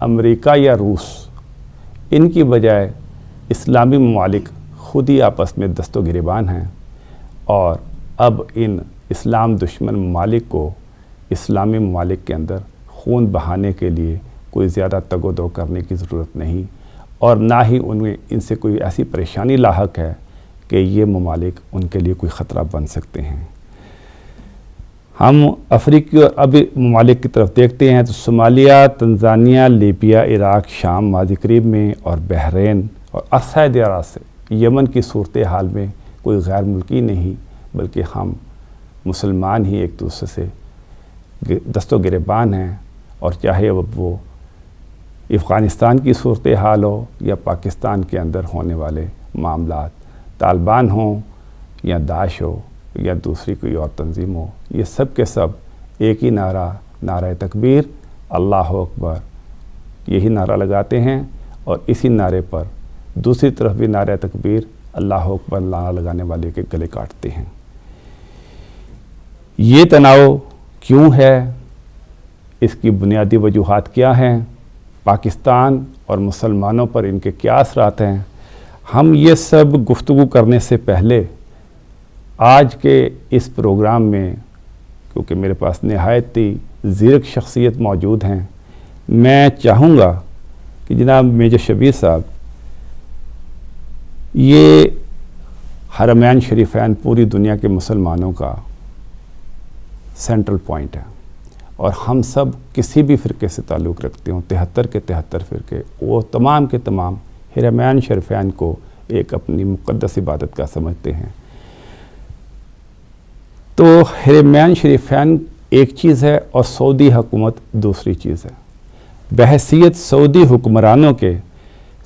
امریکہ یا روس، ان کی بجائے اسلامی ممالک خود ہی آپس میں دست و گریبان ہیں، اور اب ان اسلام دشمن ممالک کو اسلامی ممالک کے اندر خون بہانے کے لیے کوئی زیادہ تگ و دو کرنے کی ضرورت نہیں، اور نہ ہی ان سے کوئی ایسی پریشانی لاحق ہے کہ یہ ممالک ان کے لیے کوئی خطرہ بن سکتے ہیں۔ ہم افریقی اور عربی ممالک کی طرف دیکھتے ہیں تو صومالیہ، تنزانیہ، لیبیا، عراق، شام، ماضی قریب میں، اور بحرین اور عرصہ دراز سے یمن کی صورتحال میں کوئی غیر ملکی نہیں، بلکہ ہم مسلمان ہی ایک دوسرے سے دست و گریبان ہیں، اور چاہے وہ افغانستان کی صورتحال ہو یا پاکستان کے اندر ہونے والے معاملات، طالبان ہوں یا داعش ہو یا دوسری کوئی اور تنظیم ہو، یہ سب کے سب ایک ہی نعرہ تکبیر، اللہ اکبر، یہی نعرہ لگاتے ہیں، اور اسی نعرے پر دوسری طرف بھی نعرہ تکبیر، اللہ اکبر نعرہ لگانے والے کے گلے کاٹتے ہیں۔ یہ تناؤ کیوں ہے؟ اس کی بنیادی وجوہات کیا ہیں؟ پاکستان اور مسلمانوں پر ان کے کیا اثرات ہیں؟ ہم یہ سب گفتگو کرنے سے پہلے آج کے اس پروگرام میں، کیونکہ میرے پاس نہایت ہی زیرک شخصیت موجود ہیں، میں چاہوں گا کہ جناب میجر شبیر صاحب، یہ حرمین شریفین پوری دنیا کے مسلمانوں کا سینٹرل پوائنٹ ہے، اور ہم سب کسی بھی فرقے سے تعلق رکھتے ہوں، 73 کے 73 فرقے، وہ تمام کے تمام حرمین شریفین کو ایک اپنی مقدس عبادت کا سمجھتے ہیں۔ تو حرمین شریفین ایک چیز ہے اور سعودی حکومت دوسری چیز ہے۔ بحیثیت سعودی حکمرانوں کے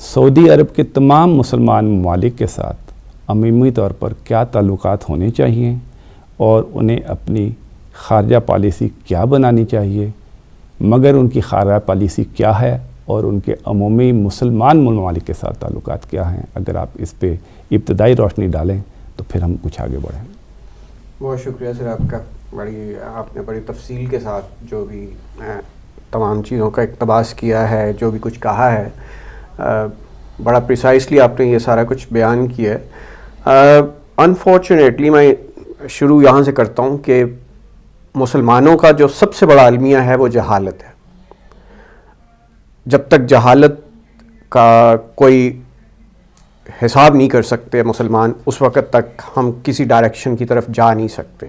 سعودی عرب کے تمام مسلمان ممالک کے ساتھ عمومی طور پر کیا تعلقات ہونے چاہیے، اور انہیں اپنی خارجہ پالیسی کیا بنانی چاہیے، مگر ان کی خارجہ پالیسی کیا ہے اور ان کے عمومی مسلمان ممالک کے ساتھ تعلقات کیا ہیں، اگر آپ اس پہ ابتدائی روشنی ڈالیں تو پھر ہم کچھ آگے بڑھیں۔ بہت شکریہ سر آپ کا، آپ نے بڑی تفصیل کے ساتھ جو بھی تمام چیزوں کا اقتباس کیا ہے، جو بھی کچھ کہا ہے، بڑا پریسائسلی آپ نے یہ سارا کچھ بیان کیا ہے۔ انفارچونیٹلی میں شروع یہاں سے کرتا ہوں کہ مسلمانوں کا جو سب سے بڑا المیہ ہے وہ جہالت ہے۔ جب تک جہالت کا کوئی حساب نہیں کر سکتے مسلمان، اس وقت تک ہم کسی ڈائریکشن کی طرف جا نہیں سکتے۔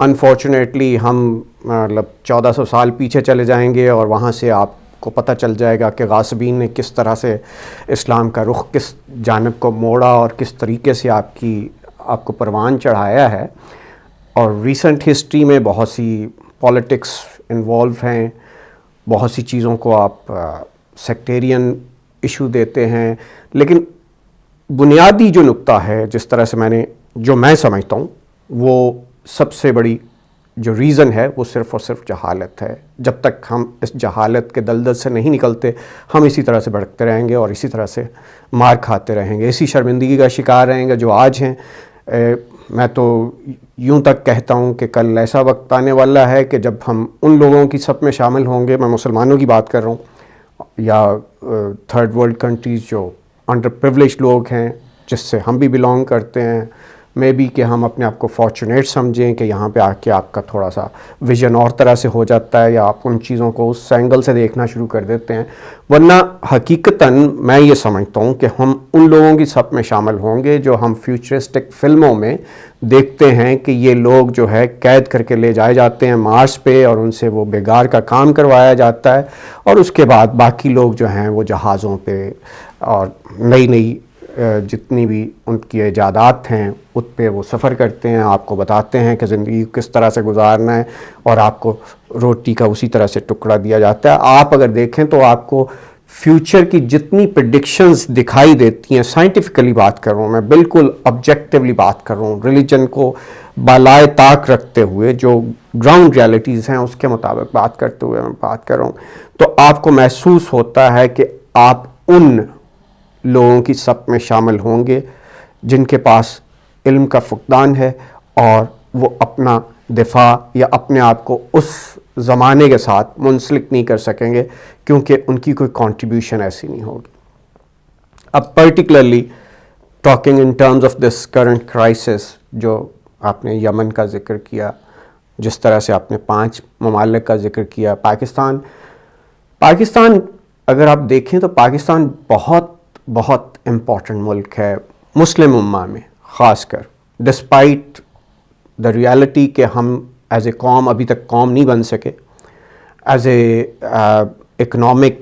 انفارچونیٹلی ہم 1400 سال پیچھے چلے جائیں گے، اور وہاں سے آپ کو پتہ چل جائے گا کہ غاصبین نے کس طرح سے اسلام کا رخ کس جانب کو موڑا اور کس طریقے سے آپ کو پروان چڑھایا ہے۔ اور ریسنٹ ہسٹری میں بہت سی پالیٹکس انوالو ہیں، بہت سی چیزوں کو آپ سیکٹیرین ایشو دیتے ہیں، لیکن بنیادی جو نقطہ ہے، جس طرح سے میں سمجھتا ہوں، وہ سب سے بڑی جو ریزن ہے وہ صرف اور صرف جہالت ہے۔ جب تک ہم اس جہالت کے دلدل سے نہیں نکلتے، ہم اسی طرح سے بھٹکتے رہیں گے اور اسی طرح سے مار کھاتے رہیں گے، اسی شرمندگی کا شکار رہیں گے جو آج ہیں۔ میں تو یوں تک کہتا ہوں کہ کل ایسا وقت آنے والا ہے کہ جب ہم ان لوگوں کی صف میں شامل ہوں گے، میں مسلمانوں کی بات کر رہا ہوں، یا تھرڈ ورلڈ کنٹریز جو انڈر پریولیج لوگ ہیں، جس سے ہم بھی بلانگ کرتے ہیں، میں بھی کہ ہم اپنے آپ کو فارچونیٹ سمجھیں کہ یہاں پہ آ کے آپ کا تھوڑا سا ویژن اور طرح سے ہو جاتا ہے، یا آپ ان چیزوں کو اس اینگل سے دیکھنا شروع کر دیتے ہیں۔ ورنہ حقیقتاً میں یہ سمجھتا ہوں کہ ہم ان لوگوں کی صف میں شامل ہوں گے جو ہم فیوچرسٹک فلموں میں دیکھتے ہیں کہ یہ لوگ جو ہے قید کر کے لے جائے جاتے ہیں مارس پہ، اور ان سے وہ بیگار کا کام کروایا جاتا ہے، اور اس کے بعد باقی لوگ جو ہیں وہ جہازوں پہ اور نئی جتنی بھی ان کی ایجادات ہیں اس پہ وہ سفر کرتے ہیں، آپ کو بتاتے ہیں کہ زندگی کس طرح سے گزارنا ہے، اور آپ کو روٹی کا اسی طرح سے ٹکڑا دیا جاتا ہے۔ آپ اگر دیکھیں تو آپ کو فیوچر کی جتنی پریڈکشنز دکھائی دیتی ہیں، سائنٹیفکلی بات کر رہا ہوں میں، بالکل آبجیکٹیولی بات کر رہا ہوں، ریلیجن کو بالائے طاق رکھتے ہوئے جو گراؤنڈ ریالٹیز ہیں اس کے مطابق بات کرتے ہوئے میں بات کر رہا ہوں، تو آپ کو محسوس ہوتا ہے کہ آپ ان لوگوں کی صف میں شامل ہوں گے جن کے پاس علم کا فقدان ہے، اور وہ اپنا دفاع یا اپنے آپ کو اس زمانے کے ساتھ منسلک نہیں کر سکیں گے کیونکہ ان کی کوئی کنٹریبیوشن ایسی نہیں ہوگی. اب particularly talking in terms of this current crisis, جو آپ نے یمن کا ذکر کیا، جس طرح سے آپ نے 5 ممالک کا ذکر کیا، پاکستان اگر آپ دیکھیں تو پاکستان بہت بہت امپورٹنٹ ملک ہے مسلم امہ میں، خاص کر ڈسپائٹ دا ریالٹی کہ ہم ایز اے قوم ابھی تک قوم نہیں بن سکے، ایز اے اکنامک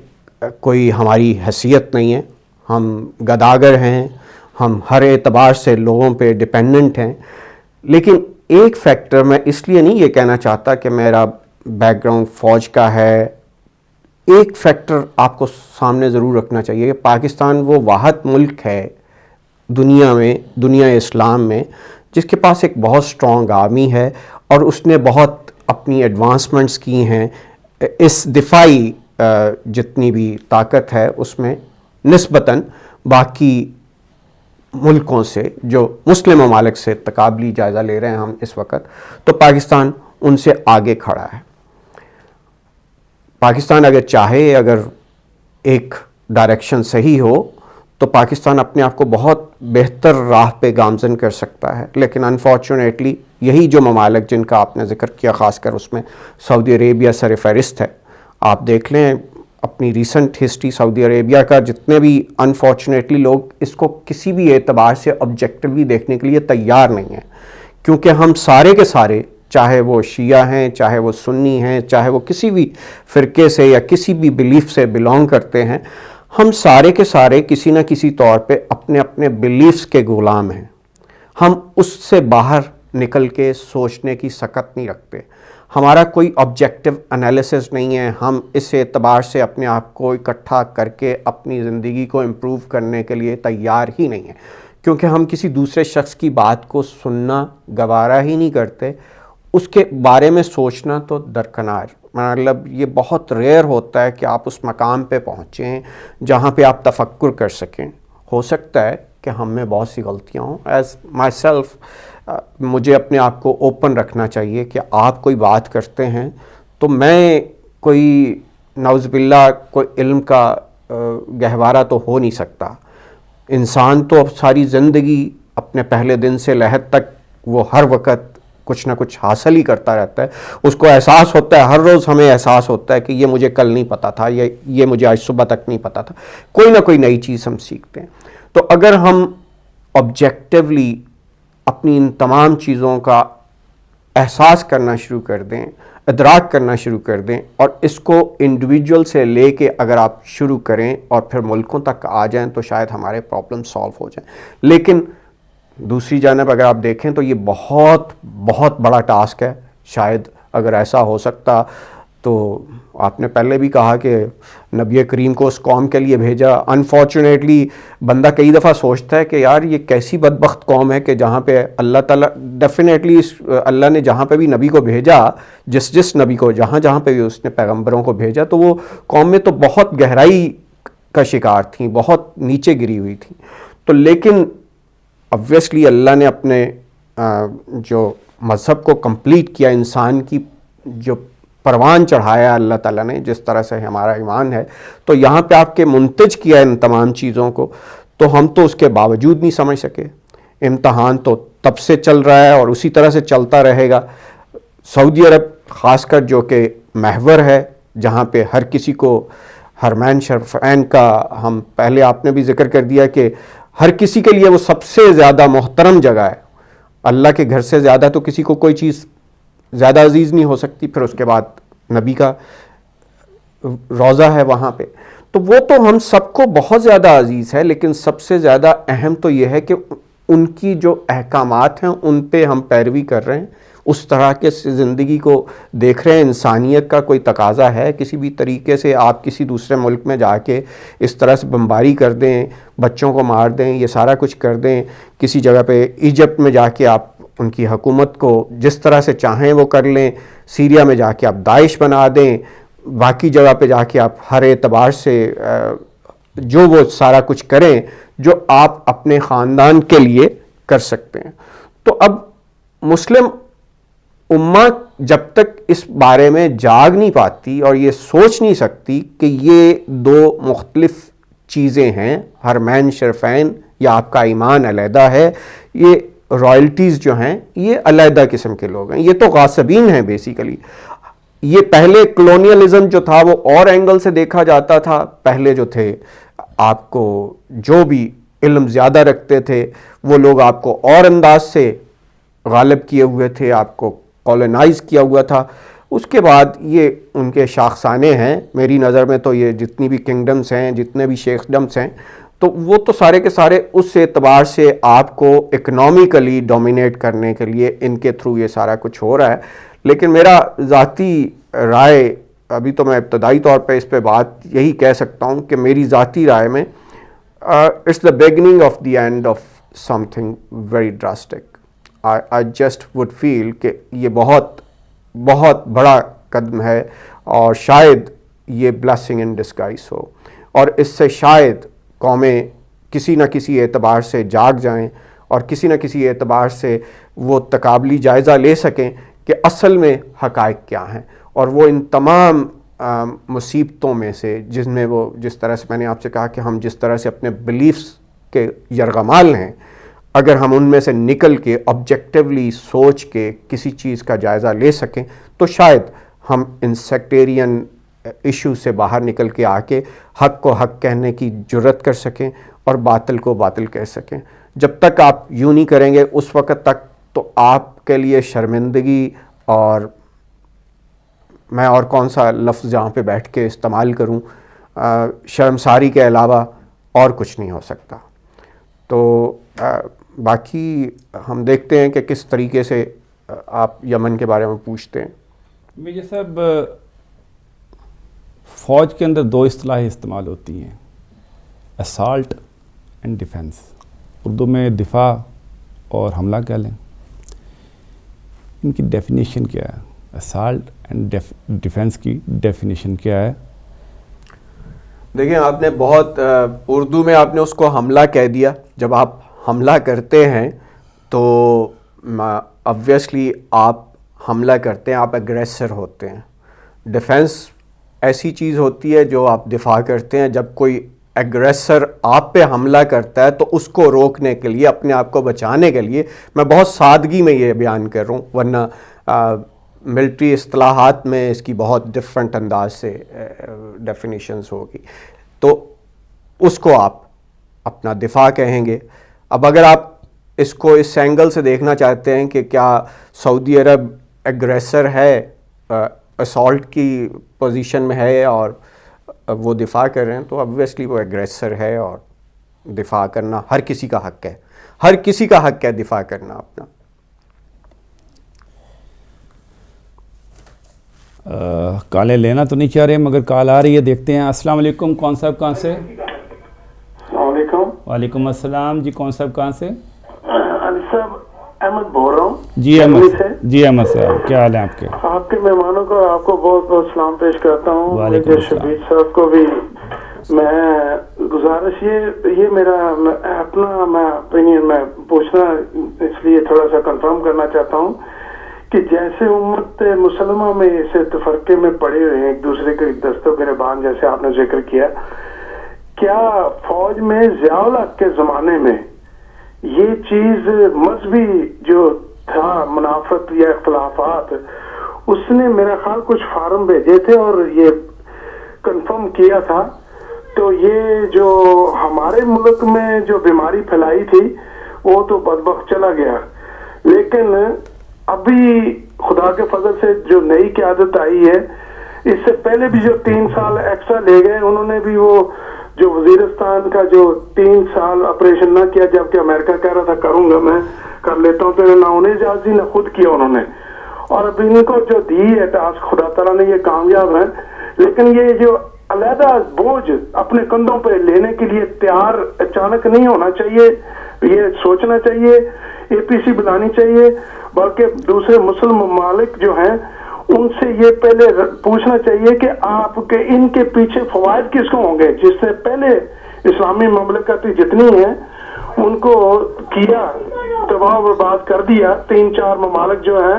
کوئی ہماری حیثیت نہیں ہے، ہم گداگر ہیں، ہم ہر اعتبار سے لوگوں پہ ڈپینڈنٹ ہیں. لیکن ایک فیکٹر، میں اس لیے نہیں یہ کہنا چاہتا کہ میرا بیک گراؤنڈ فوج کا ہے، ایک فیکٹر آپ کو سامنے ضرور رکھنا چاہیے کہ پاکستان وہ واحد ملک ہے دنیا میں، دنیا اسلام میں، جس کے پاس ایک بہت سٹرونگ آرمی ہے اور اس نے بہت اپنی ایڈوانسمنٹس کی ہیں اس دفاعی جتنی بھی طاقت ہے اس میں نسبتاً باقی ملکوں سے، جو مسلم ممالک سے تقابلی جائزہ لے رہے ہیں ہم اس وقت، تو پاکستان ان سے آگے کھڑا ہے. پاکستان اگر چاہے، اگر ایک ڈائریکشن صحیح ہو تو پاکستان اپنے آپ کو بہت بہتر راہ پہ گامزن کر سکتا ہے. لیکن انفارچونیٹلی یہی جو ممالک جن کا آپ نے ذکر کیا، خاص کر اس میں سعودی عربیہ سر فہرست ہے. آپ دیکھ لیں اپنی ریسنٹ ہسٹری سعودی عربیہ کا، جتنے بھی انفارچونیٹلی لوگ اس کو کسی بھی اعتبار سے آبجیکٹیولی دیکھنے کے لیے تیار نہیں ہیں، کیونکہ ہم سارے کے سارے، چاہے وہ شیعہ ہیں، چاہے وہ سنی ہیں، چاہے وہ کسی بھی فرقے سے یا کسی بھی بلیف سے بلونگ کرتے ہیں، ہم سارے کے سارے کسی نہ کسی طور پہ اپنے اپنے بلیفز کے غلام ہیں. ہم اس سے باہر نکل کے سوچنے کی سکت نہیں رکھتے. ہمارا کوئی آبجیکٹیو انالیسس نہیں ہے. ہم اس اعتبار سے اپنے آپ کو اکٹھا کر کے اپنی زندگی کو امپروو کرنے کے لیے تیار ہی نہیں ہیں، کیونکہ ہم کسی دوسرے شخص کی بات کو سننا گوارا ہی نہیں کرتے. اس کے بارے میں سوچنا تو درکنار، مطلب یہ بہت ریئر ہوتا ہے کہ آپ اس مقام پہ پہنچیں جہاں پہ آپ تفکر کر سکیں. ہو سکتا ہے کہ ہم میں بہت سی غلطیاں ہوں. ایز مائی سیلف مجھے اپنے آپ کو اوپن رکھنا چاہیے کہ آپ کوئی بات کرتے ہیں تو میں کوئی نعوذ باللہ کوئی علم کا گہوارہ تو ہو نہیں سکتا. انسان تو اب ساری زندگی اپنے پہلے دن سے لحد تک وہ ہر وقت کچھ نہ کچھ حاصل ہی کرتا رہتا ہے. اس کو احساس ہوتا ہے، ہر روز ہمیں احساس ہوتا ہے کہ یہ مجھے کل نہیں پتا تھا، یہ مجھے آج صبح تک نہیں پتا تھا. کوئی نہ کوئی نئی چیز ہم سیکھتے ہیں. تو اگر ہم آبجیکٹیولی اپنی ان تمام چیزوں کا احساس کرنا شروع کر دیں، ادراک کرنا شروع کر دیں، اور اس کو انڈیویجول سے لے کے اگر آپ شروع کریں اور پھر ملکوں تک آ جائیں تو شاید ہمارے پرابلم سالو ہو جائیں. لیکن دوسری جانب اگر آپ دیکھیں تو یہ بہت بہت بڑا ٹاسک ہے. شاید اگر ایسا ہو سکتا تو آپ نے پہلے بھی کہا کہ نبی کریم کو اس قوم کے لیے بھیجا. انفارچونیٹلی بندہ کئی دفعہ سوچتا ہے کہ یار یہ کیسی بدبخت قوم ہے کہ جہاں پہ اللہ تعالیٰ ڈیفینیٹلی اللہ نے جہاں پہ بھی نبی کو بھیجا، جس نبی کو جہاں پہ بھی اس نے پیغمبروں کو بھیجا، تو وہ قوم میں تو بہت گہرائی کا شکار تھیں، بہت نیچے گری ہوئی تھیں. تو لیکن obviously اللہ نے اپنے جو مذہب کو کمپلیٹ کیا، انسان کی جو پروان چڑھایا اللہ تعالیٰ نے، جس طرح سے ہمارا ایمان ہے، تو یہاں پہ آپ کے منتج کیا ان تمام چیزوں کو، تو ہم تو اس کے باوجود نہیں سمجھ سکے. امتحان تو تب سے چل رہا ہے اور اسی طرح سے چلتا رہے گا. سعودی عرب خاص کر جو کہ محور ہے، جہاں پہ ہر کسی کو حرمین شریفین کا ہم پہلے آپ نے بھی ذکر کر دیا کہ ہر کسی کے لیے وہ سب سے زیادہ محترم جگہ ہے. اللہ کے گھر سے زیادہ تو کسی کو کوئی چیز زیادہ عزیز نہیں ہو سکتی. پھر اس کے بعد نبی کا روضہ ہے وہاں پہ، تو وہ تو ہم سب کو بہت زیادہ عزیز ہے. لیکن سب سے زیادہ اہم تو یہ ہے کہ ان کی جو احکامات ہیں ان پہ ہم پیروی کر رہے ہیں، اس طرح کے زندگی کو دیکھ رہے ہیں. انسانیت کا کوئی تقاضا ہے کسی بھی طریقے سے آپ کسی دوسرے ملک میں جا کے اس طرح سے بمباری کر دیں، بچوں کو مار دیں، یہ سارا کچھ کر دیں. کسی جگہ پہ ایجپٹ میں جا کے آپ ان کی حکومت کو جس طرح سے چاہیں وہ کر لیں، سیریا میں جا کے آپ داعش بنا دیں، باقی جگہ پہ جا کے آپ ہر اعتبار سے جو وہ سارا کچھ کریں جو آپ اپنے خاندان کے لیے کر سکتے ہیں. تو اب مسلم امت جب تک اس بارے میں جاگ نہیں پاتی اور یہ سوچ نہیں سکتی کہ یہ دو مختلف چیزیں ہیں، حرمین شریفین یا آپ کا ایمان علیحدہ ہے، یہ رائلٹیز جو ہیں یہ علیحدہ قسم کے لوگ ہیں، یہ تو غاصبین ہیں بیسیکلی. یہ پہلے کلونیلزم جو تھا وہ اور اینگل سے دیکھا جاتا تھا. پہلے جو تھے آپ کو جو بھی علم زیادہ رکھتے تھے وہ لوگ آپ کو اور انداز سے غالب کیے ہوئے تھے، آپ کو کالونائز کیا ہوا تھا. اس کے بعد یہ ان کے شاخسانے ہیں. میری نظر میں تو یہ جتنی بھی کنگڈمز ہیں، جتنے بھی شیخڈمز ہیں، تو وہ تو سارے کے سارے اس اعتبار سے آپ کو اکنامکلی ڈومینیٹ کرنے کے لیے ان کے تھرو یہ سارا کچھ ہو رہا ہے. لیکن میرا ذاتی رائے، ابھی تو میں ابتدائی طور پہ اس پہ بات یہی کہہ سکتا ہوں کہ میری ذاتی رائے میں it's the beginning of the end of something very drastic. I just would feel کہ یہ بہت بہت بڑا قدم ہے اور شاید یہ بلیسنگ ان ڈسگائز ہو، اور اس سے شاید قومیں کسی نہ کسی اعتبار سے جاگ جائیں اور کسی نہ کسی اعتبار سے وہ تقابلی جائزہ لے سکیں کہ اصل میں حقائق کیا ہیں. اور وہ ان تمام مصیبتوں میں سے جس میں وہ جس طرح سے میں نے آپ سے کہا کہ ہم جس طرح سے اپنے بلیفز کے یرغمال ہیں، اگر ہم ان میں سے نکل کے آبجیکٹیولی سوچ کے کسی چیز کا جائزہ لے سکیں تو شاید ہم ان سیکٹیرین ایشو سے باہر نکل کے آ کے حق کو حق کہنے کی جرت کر سکیں اور باطل کو باطل کہہ سکیں. جب تک آپ یوں نہیں کریں گے اس وقت تک تو آپ کے لیے شرمندگی، اور میں اور کون سا لفظ جہاں پہ بیٹھ کے استعمال کروں، شرمساری کے علاوہ اور کچھ نہیں ہو سکتا. تو باقی ہم دیکھتے ہیں کہ کس طریقے سے آپ یمن کے بارے میں پوچھتے ہیں. میجر صاحب، فوج کے اندر دو اصطلاحیں استعمال ہوتی ہیں، اسالٹ اینڈ ڈیفنس. اردو میں دفاع اور حملہ کہہ لیں. ان کی ڈیفینیشن کیا ہے؟ اسالٹ اینڈ ڈیفنس کی ڈیفینیشن کیا ہے؟ دیکھیں، آپ نے بہت اردو میں آپ نے اس کو حملہ کہہ دیا. جب آپ حملہ کرتے ہیں تو obviously آپ حملہ کرتے ہیں، آپ اگریسر ہوتے ہیں. ڈیفنس ایسی چیز ہوتی ہے جو آپ دفاع کرتے ہیں. جب کوئی ایگریسر آپ پہ حملہ کرتا ہے تو اس کو روکنے کے لیے، اپنے آپ کو بچانے کے لیے، میں بہت سادگی میں یہ بیان کر رہا ہوں، ورنہ ملٹری اصطلاحات میں اس کی بہت ڈفرینٹ انداز سے ڈیفینیشنز ہوگی. تو اس کو آپ اپنا دفاع کہیں گے. اب اگر آپ اس کو اس اینگل سے دیکھنا چاہتے ہیں کہ کیا سعودی عرب ایگریسر ہے، اسالٹ کی پوزیشن میں ہے اور وہ دفاع کر رہے ہیں، تو obviously وہ ایگریسر ہے اور دفاع کرنا ہر کسی کا حق ہے. ہر کسی کا حق ہے دفاع کرنا اپنا. کالیں لینا تو نہیں چاہ رہے مگر کال آ رہی ہے، دیکھتے ہیں. السلام علیکم. کون صاحب کہاں سے؟ السلام علیکم. وعلیکم السلام. جی کون صاحب کہاں سے؟ علی صاحب احمد بول رہا ہوں. جی احمد صاحب، کیا حال ہے آپ کے؟ آپ کے مہمانوں کو آپ کو بہت بہت سلام پیش کرتا ہوں. وعلیکم السلام. شبیر صاحب کو بھی میں گزارش یہ میرا اپنا میں اوپینین میں پوچھنا اس لیے تھوڑا سا کنفرم کرنا چاہتا ہوں کہ جیسے امت مسلمہ میں اسے تفرقے میں پڑے ہوئے ہیں، ایک دوسرے کے دستوں گریبان جیسے آپ نے ذکر کیا، کیا فوج میں ضیاء الحق کے زمانے میں یہ چیز مذہبی جو تھا منافت یا اختلافات، اس نے میرا خیال کچھ فارم بھیجے تھے اور یہ کنفرم کیا تھا، تو یہ جو ہمارے ملک میں جو بیماری پھیلائی تھی وہ تو بدبخت چلا گیا، لیکن ابھی خدا کے فضل سے جو نئی قیادت آئی ہے، اس سے پہلے بھی جو 3 سال ایکسٹرا لے گئے، انہوں نے بھی وہ جو وزیرستان کا جو 3 سال آپریشن نہ کیا، جبکہ امریکہ کہہ رہا تھا کروں گا، میں کر لیتا ہوں، تو نہ انہیں اجازت دی نہ خود کیا انہوں نے. اور اب ان کو جو دی ہے ٹاسک، خدا تعالیٰ نے یہ کامیاب ہیں، لیکن یہ جو علیحدہ بوجھ اپنے کندھوں پہ لینے کے لیے تیار اچانک نہیں ہونا چاہیے. یہ سوچنا چاہیے، اے پی سی بنانی چاہیے، بلکہ دوسرے مسلم ممالک جو ہیں ان سے یہ پہلے پوچھنا چاہیے کہ آپ کے ان کے پیچھے فوائد کس کو ہوں گے، جس سے پہلے اسلامی مملکتیں جتنی ہیں ان کو کیا تباہ و برباد کر دیا 3-4 ممالک جو ہیں،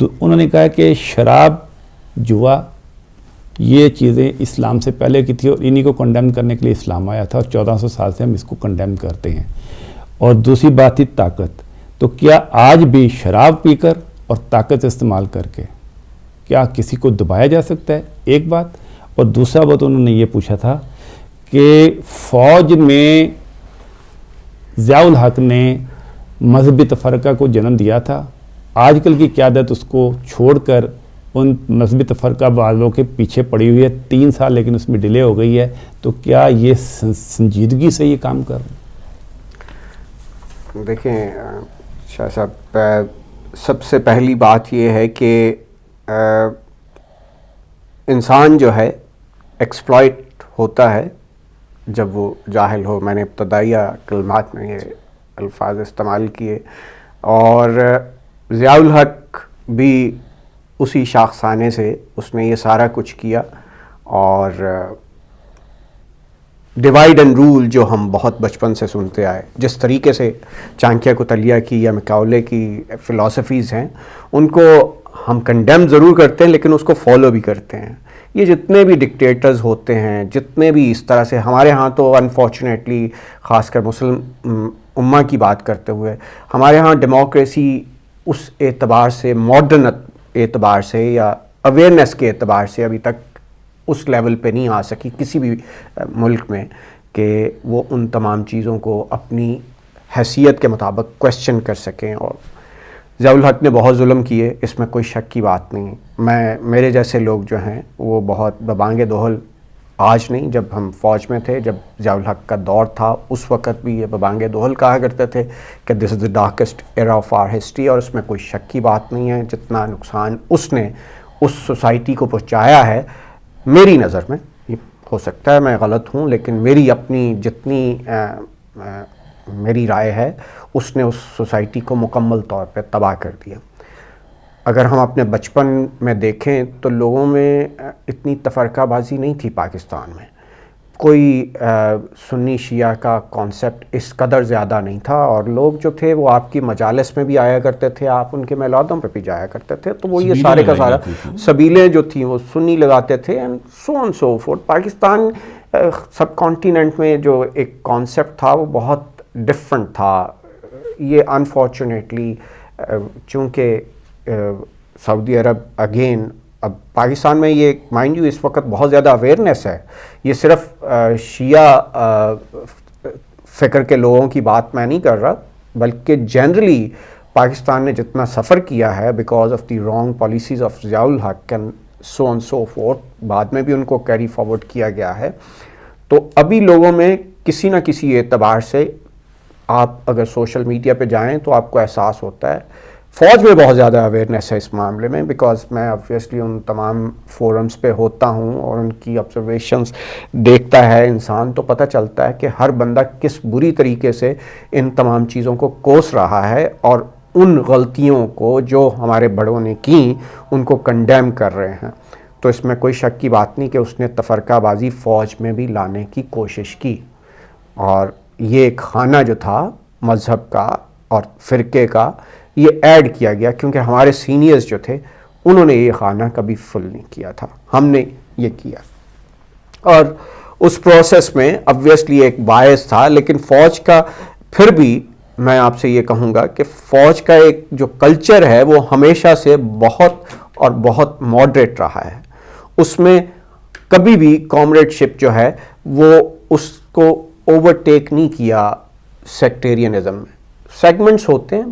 انہوں نے کہا کہ شراب، جوا، یہ چیزیں اسلام سے پہلے کی تھی اور انہی کو کنڈیم کرنے کے لیے اسلام آیا تھا اور 1400 سال سے ہم اس کو کنڈیم کرتے ہیں. اور دوسری بات تھی طاقت. تو کیا آج بھی شراب پی کر اور طاقت استعمال کر کے کیا کسی کو دبایا جا سکتا ہے؟ ایک بات. اور دوسرا بات انہوں نے یہ پوچھا تھا کہ فوج میں ضیاء الحق نے مذہبی تفرقہ کو جنم دیا تھا، آج کل کی قیادت اس کو چھوڑ کر ان مذہبی تفرقہ والوں کے پیچھے پڑی ہوئی ہے. 3 سال لیکن اس میں ڈیلے ہو گئی ہے. تو کیا یہ سنجیدگی سے یہ کام کر رہے ہیں؟ دیکھیں شاہ صاحب، سب سے پہلی بات یہ ہے کہ انسان جو ہے ایکسپلائٹ ہوتا ہے جب وہ جاہل ہو. میں نے ابتدائیہ کلمات میں یہ الفاظ استعمال کیے، اور ضیاء الحق بھی اسی شاخسانے سے اس نے یہ سارا کچھ کیا. اور ڈیوائڈ اینڈ رول جو ہم بہت بچپن سے سنتے آئے، جس طریقے سے چانکیہ کوتلیہ کی یا میکاولے کی فلاسفیز ہیں، ان کو ہم کنڈیم ضرور کرتے ہیں لیکن اس کو فالو بھی کرتے ہیں. یہ جتنے بھی ڈکٹیٹرز ہوتے ہیں، جتنے بھی اس طرح سے، ہمارے ہاں تو انفارچونیٹلی خاص کر مسلم امہ کی بات کرتے ہوئے، ہمارے ہاں ڈیموکریسی اس اعتبار سے، ماڈرن اعتبار سے یا اویئرنیس کے اعتبار سے ابھی تک اس لیول پہ نہیں آ سکی کسی بھی ملک میں کہ وہ ان تمام چیزوں کو اپنی حیثیت کے مطابق کویسچن کر سکیں. اور ضیاء الحق نے بہت ظلم کیے، اس میں کوئی شک کی بات نہیں. میرے جیسے لوگ جو ہیں وہ بہت ببانگ دہل، آج نہیں، جب ہم فوج میں تھے، جب ضیاء الحق کا دور تھا، اس وقت بھی یہ ببانگ دہل کہا کرتے تھے کہ this is the darkest era of our history. اور اس میں کوئی شک کی بات نہیں ہے. جتنا نقصان اس نے اس سوسائٹی کو پہنچایا ہے، میری نظر میں، ہو سکتا ہے میں غلط ہوں، لیکن میری اپنی جتنی میری رائے ہے، اس نے اس سوسائٹی کو مکمل طور پہ تباہ کر دیا. اگر ہم اپنے بچپن میں دیکھیں تو لوگوں میں اتنی تفرقہ بازی نہیں تھی پاکستان میں. کوئی سنی شیعہ کا کانسیپٹ اس قدر زیادہ نہیں تھا، اور لوگ جو تھے وہ آپ کی مجالس میں بھی آیا کرتے تھے، آپ ان کے میلادوں پہ بھی جایا کرتے تھے. تو وہ یہ سارے کا سارا سبیلیں جو تھیں وہ سنی لگاتے تھے، and so on so forth. Pakistan sub continent میں جو ایک کانسیپٹ تھا وہ بہت ڈفرنٹ تھا. یہ انفارچونیٹلی چونکہ سعودی عرب اگین، اب پاکستان میں یہ مائنڈ یو اس وقت بہت زیادہ اویئرنیس ہے. یہ صرف شیعہ فکر کے لوگوں کی بات میں نہیں کر رہا، بلکہ جنرلی پاکستان نے جتنا سفر کیا ہے because of the wrong policies of Zia ul Haq and so on so forth, بعد میں بھی ان کو کیری فارورڈ کیا گیا ہے. تو ابھی لوگوں میں کسی نہ کسی اعتبار سے، آپ اگر سوشل میڈیا پہ جائیں تو آپ کو احساس ہوتا ہے. فوج میں بہت زیادہ اویئرنیس ہے اس معاملے میں، بیکاز میں آبویسلی ان تمام فورمز پہ ہوتا ہوں اور ان کی آبزرویشنز دیکھتا ہے انسان، تو پتہ چلتا ہے کہ ہر بندہ کس بری طریقے سے ان تمام چیزوں کو کوس رہا ہے اور ان غلطیوں کو جو ہمارے بڑوں نے کی ان کو کنڈیم کر رہے ہیں. تو اس میں کوئی شک کی بات نہیں کہ اس نے تفرقہ بازی فوج میں بھی لانے کی کوشش کی، اور یہ خانہ جو تھا مذہب کا اور فرقے کا، یہ ایڈ کیا گیا کیونکہ ہمارے سینئرز جو تھے انہوں نے یہ خانہ کبھی فل نہیں کیا تھا، ہم نے یہ کیا. اور اس پروسیس میں obviously ایک باعث تھا، لیکن فوج کا پھر بھی میں آپ سے یہ کہوں گا کہ فوج کا ایک جو کلچر ہے وہ ہمیشہ سے بہت اور بہت ماڈریٹ رہا ہے. اس میں کبھی بھی کامریڈ شپ جو ہے وہ اس کو اوورٹیک نہیں کیا سیکٹیرینزم میں. سیگمنٹس ہوتے ہیں،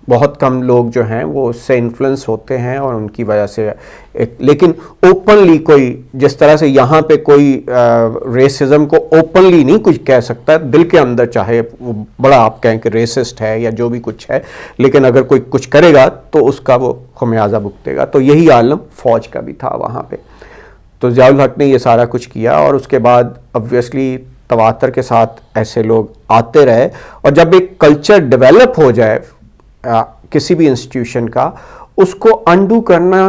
بہت کم لوگ جو ہیں وہ اس سے انفلوئنس ہوتے ہیں اور ان کی وجہ سے لیکن اوپنلی کوئی جس طرح سے یہاں پہ کوئی ریسزم کو اوپنلی نہیں کچھ کہہ سکتا، دل کے اندر چاہے وہ بڑا آپ کہیں کہ ریسسٹ ہے یا جو بھی کچھ ہے، لیکن اگر کوئی کچھ کرے گا تو اس کا وہ خمیازہ بھگتے گا. تو یہی عالم فوج کا بھی تھا وہاں پہ. تو ضیاء الحق نے یہ سارا کچھ کیا، اور اس کے بعد obviously تواتر کے ساتھ ایسے لوگ آتے رہے. اور جب ایک کلچر ڈیولپ ہو جائے کسی بھی انسٹیٹیوشن کا، اس کو انڈو کرنا،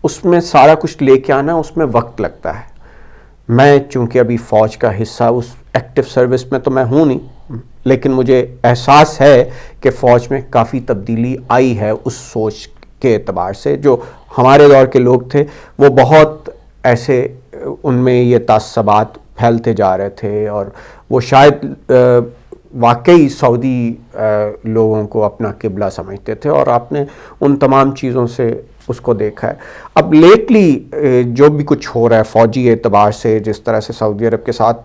اس میں سارا کچھ لے کے آنا، اس میں وقت لگتا ہے. میں چونکہ ابھی فوج کا حصہ اس ایکٹیو سروس میں تو میں ہوں نہیں، لیکن مجھے احساس ہے کہ فوج میں کافی تبدیلی آئی ہے اس سوچ کے اعتبار سے جو ہمارے دور کے لوگ تھے وہ بہت ایسے ان میں یہ تعصبات پھیلتے جا رہے تھے اور وہ شاید واقعی سعودی لوگوں کو اپنا قبلہ سمجھتے تھے، اور آپ نے ان تمام چیزوں سے اس کو دیکھا ہے۔ اب لیٹلی جو بھی کچھ ہو رہا ہے فوجی اعتبار سے، جس طرح سے سعودی عرب کے ساتھ،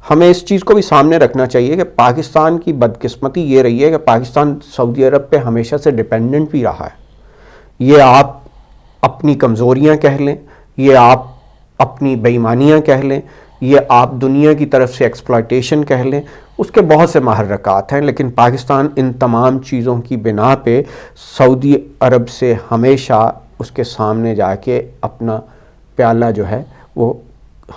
ہمیں اس چیز کو بھی سامنے رکھنا چاہیے کہ پاکستان کی بدقسمتی یہ رہی ہے کہ پاکستان سعودی عرب پہ ہمیشہ سے ڈیپینڈنٹ بھی رہا ہے۔ یہ آپ اپنی کمزوریاں کہہ لیں، یہ آپ اپنی بے ایمانیاں کہہ لیں، یہ آپ دنیا کی طرف سے ایکسپلائٹیشن کہہ لیں، اس کے بہت سے محرکات ہیں، لیکن پاکستان ان تمام چیزوں کی بنا پہ سعودی عرب سے ہمیشہ اس کے سامنے جا کے اپنا پیالہ جو ہے وہ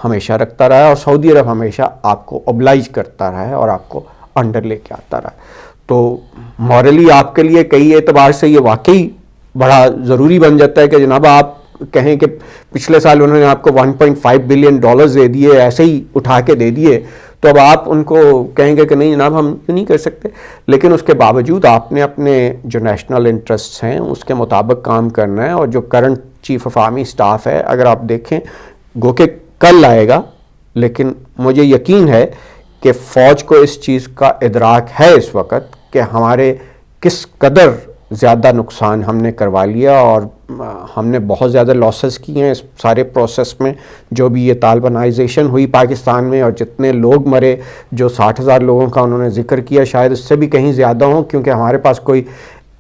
ہمیشہ رکھتا رہا ہے، اور سعودی عرب ہمیشہ آپ کو اوبلائج کرتا رہا ہے اور آپ کو انڈر لے کے آتا رہا ہے۔ تو مورلی آپ کے لیے کئی اعتبار سے یہ واقعی بڑا ضروری بن جاتا ہے کہ جناب آپ کہیں کہ پچھلے سال انہوں نے آپ کو 1.5 بلین ڈالرز دے دیے، ایسے ہی اٹھا کے دے دیے، تو اب آپ ان کو کہیں گے کہ نہیں جناب ہم نہیں کر سکتے، لیکن اس کے باوجود آپ نے اپنے جو نیشنل انٹرسٹس ہیں اس کے مطابق کام کرنا ہے۔ اور جو current chief of army staff ہے، اگر آپ دیکھیں گو کہ کل آئے گا، لیکن مجھے یقین ہے کہ فوج کو اس چیز کا ادراک ہے اس وقت کہ ہمارے کس قدر زیادہ نقصان ہم نے کروا لیا، اور ہم نے بہت زیادہ لاسز کیے ہیں اس سارے پروسیس میں۔ جو بھی یہ طالبانائزیشن ہوئی پاکستان میں، اور جتنے لوگ مرے، جو 60,000 لوگوں کا انہوں نے ذکر کیا، شاید اس سے بھی کہیں زیادہ ہوں، کیونکہ ہمارے پاس کوئی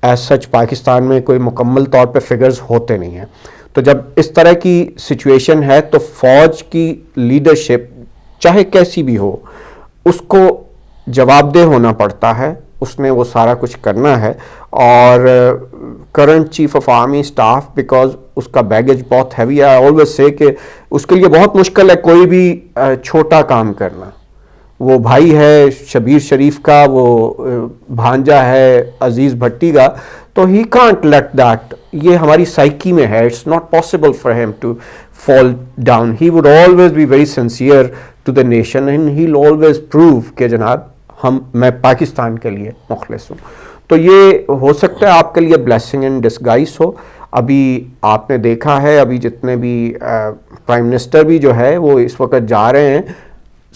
ایز سچ پاکستان میں کوئی مکمل طور پہ فگرز ہوتے نہیں ہیں۔ تو جب اس طرح کی سچویشن ہے تو فوج کی لیڈرشپ چاہے کیسی بھی ہو اس کو جواب دہ ہونا پڑتا ہے، اس نے وہ سارا کچھ کرنا ہے۔ اور current chief of army staff because اس کا بیگیج بہت ہیوی ہے، آئی آلویز سے کہ اس کے لیے بہت مشکل ہے کوئی بھی چھوٹا کام کرنا۔ وہ بھائی ہے شبیر شریف کا، وہ بھانجا ہے عزیز بھٹی کا، تو ہی کانٹ لیٹ دیٹ، یہ ہماری سائیکی میں ہے، it's not possible for him to fall down. He would always be very sincere to the nation and he will always prove کہ جناب میں پاکستان کے لیے مخلص ہوں۔ تو یہ ہو سکتا ہے آپ کے لیے بلیسنگ ان ڈسگائز ہو۔ ابھی آپ نے دیکھا ہے ابھی جتنے بھی پرائم منسٹر بھی جو ہے وہ اس وقت جا رہے ہیں،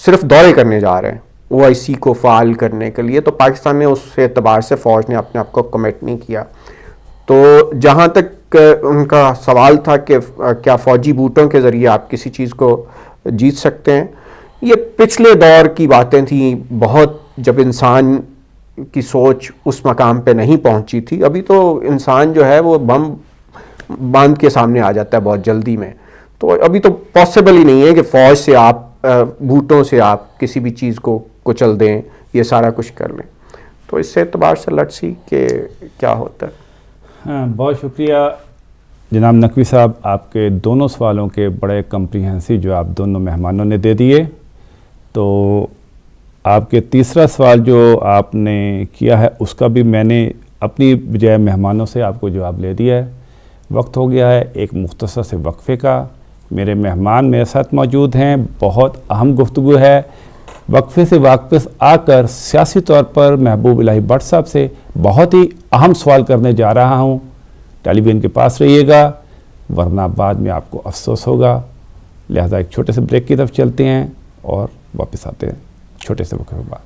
صرف دورے کرنے جا رہے ہیں OIC کو فعال کرنے کے لیے، تو پاکستان نے اس اعتبار سے فوج نے اپنے آپ کو کمٹ نہیں کیا۔ تو جہاں تک ان کا سوال تھا کہ کیا فوجی بوٹوں کے ذریعے آپ کسی چیز کو جیت سکتے ہیں، یہ پچھلے دور کی باتیں تھیں، بہت جب انسان کی سوچ اس مقام پہ نہیں پہنچی تھی۔ ابھی تو انسان جو ہے وہ بم باندھ کے سامنے آ جاتا ہے بہت جلدی میں، تو ابھی تو پاسبل ہی نہیں ہے کہ فوج سے آپ بوٹوں سے آپ کسی بھی چیز کو کچل دیں، یہ سارا کچھ کر لیں۔ تو اس سے اعتبار سے لیٹس سی کہ کیا ہوتا ہے۔ ہاں، بہت شکریہ جناب نقوی صاحب، آپ کے دونوں سوالوں کے بڑے کمپریہنسو جو آپ دونوں مہمانوں نے دے دیے۔ تو آپ کے تیسرا سوال جو آپ نے کیا ہے اس کا بھی میں نے اپنی بجائے مہمانوں سے آپ کو جواب لے دیا ہے۔ وقت ہو گیا ہے ایک مختصر سے وقفے کا۔ میرے مہمان میرے ساتھ موجود ہیں، بہت اہم گفتگو ہے۔ وقفے سے واپس آ کر سیاسی طور پر محبوب الہی بٹ صاحب سے بہت ہی اہم سوال کرنے جا رہا ہوں۔ ٹیلی ویژن کے پاس رہیے گا ورنہ بعد میں آپ کو افسوس ہوگا۔ لہذا ایک چھوٹے سے بریک کی طرف چلتے ہیں اور واپس آتے ہیں چھوٹے سے وقفے کے بعد۔